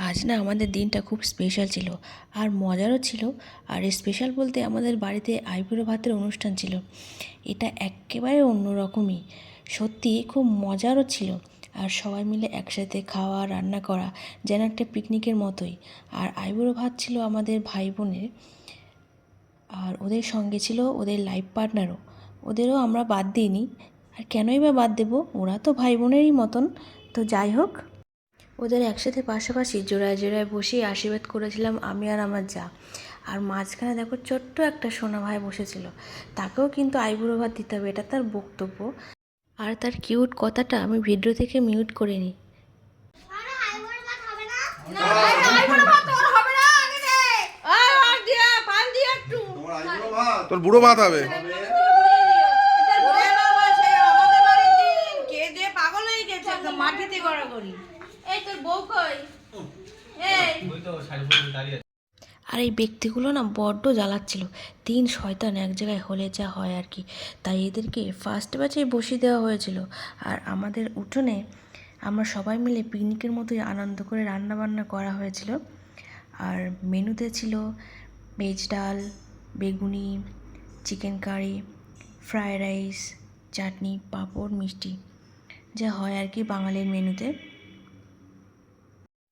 আজ না আমাদের দিনটা খুব স্পেশাল ছিল আর মজারও ছিল। আর স্পেশাল বলতে আমাদের বাড়িতে আইবুড়ো ভাতের অনুষ্ঠান ছিল। এটা একেবারে অন্যরকমই, সত্যি খুব মজারও ছিল। আর সবাই মিলে একসাথে খাওয়া রান্না করা যেন একটা পিকনিকের মতোই। আর আইবুড়ো ভাত ছিল আমাদের ভাই বোনের, আর ওদের সঙ্গে ছিল ওদের লাইফ পার্টনারও। ওদেরও আমরা বাদ দিইনি, আর কেনই বা বাদ দেবো, ওরা তো ভাই বোনেরই মতন। তো যাই হোক, ওদের একসাথে পাশাপাশি জোড়ায় জোড়ায় বসেই আশীর্বাদ করেছিলাম আমি আর আমার যা। আর মাঝখানে দেখো ছোট্ট একটা সোনা ভাই বসেছিল, তাকেও কিন্তু আইবুড়ো ভাত দিতে হবে, এটা তার বক্তব্য। আর তার কিউট কথাটা আমি ভিডিও থেকে মিউট করে নিই। তোর বুড়ো ভাত হবে। আর এই ব্যক্তিগুলো না বড্ড জ্বালাচ্ছিল। তিন শয়তান এক জায়গায় হলে যা হয় আর কি। তাই এদেরকে ফার্স্ট ব্যাচেই বসিয়ে দেওয়া হয়েছিল। আর আমাদের উঠোনে আমরা সবাই মিলে পিকনিকের মতোই আনন্দ করে রান্না বান্না করা হয়েছিল। আর মেনুতে ছিল ভেজ ডাল, বেগুনি, চিকেন কারি, ফ্রায়েড রাইস, চাটনি, পাঁপড়, মিষ্টি, যা হয় আর কি বাঙালির মেনুতে।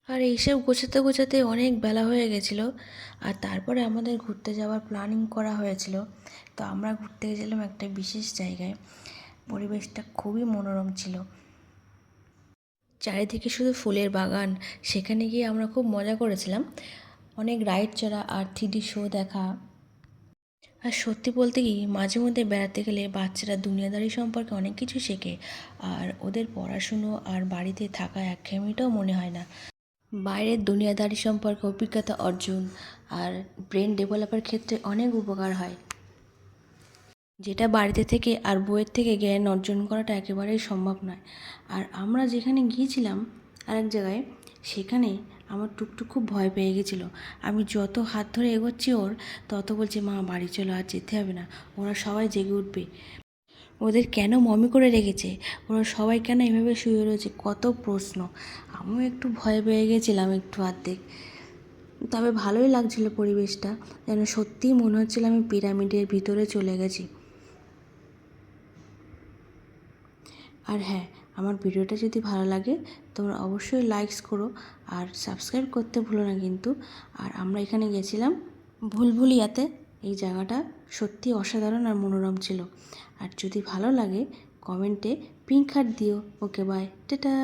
আর এইসব গোছাতে গোছাতে অনেক বেলা হয়ে গেছিলো। আর তারপরে আমাদের ঘুরতে যাওয়ার প্ল্যানিং করা হয়েছিল। তো আমরা ঘুরতে গেছিলাম একটা বিশেষ জায়গায়। পরিবেশটা খুবই মনোরম ছিল, চারিদিকে শুধু ফুলের বাগান। সেখানে গিয়ে আমরা খুব মজা করেছিলাম, অনেক রাইড চড়া আর 3D শো দেখা। আর সত্যি বলতে কি, মাঝে মধ্যে বেড়াতে গেলে বাচ্চারা দুনিয়াদারি সম্পর্কে অনেক কিছু শেখে। আর ওদের পড়াশুনো আর বাড়িতে থাকা একঘেয়েমিটাও মনে হয় না। বাইরের দুনিয়াদারি সম্পর্কে অভিজ্ঞতা অর্জন আর ব্রেন ডেভেলপের ক্ষেত্রে অনেক উপকার হয়, যেটা বাড়িতে থেকে আর বইয়ের থেকে জ্ঞান অর্জন করাটা একেবারেই সম্ভব নয়। আর আমরা যেখানে গিয়েছিলাম আরেক জায়গায়, সেখানে আমার টুকটুক খুব ভয় পেয়ে গেছিলো। আমি যত হাত ধরে এগোচ্ছি ওর, তত বলছে মা বাড়ি চলো, আর যেতে হবে না, ওরা সবাই জেগে উঠবে, ওদের কেন মমি করে রেখেছে, ওরা সবাই কেন এভাবে শুয়ে রয়েছে, কত প্রশ্ন। আমিও একটু ভয় পেয়ে গেছিলাম একটু অর্ধেক। তবে ভালোই লাগছিল পরিবেশটা, যেন সত্যিই মনে হচ্ছিল আমি পিরামিডের ভিতরে চলে গেছি। আর হ্যাঁ, আমার ভিডিওটা যদি ভালো লাগে তোমরা অবশ্যই লাইকস করো আর সাবস্ক্রাইব করতে ভুলো না কিন্তু। আর আমরা এখানে গেছিলাম ভুলভুলিয়াতে। এই জায়গাটা সত্যি অসাধারণ আর মনোরম ছিল। আর যদি ভালো লাগে কমেন্টে পিঙ্ক হার্ট দিও। ওকে, বাই, টাটা।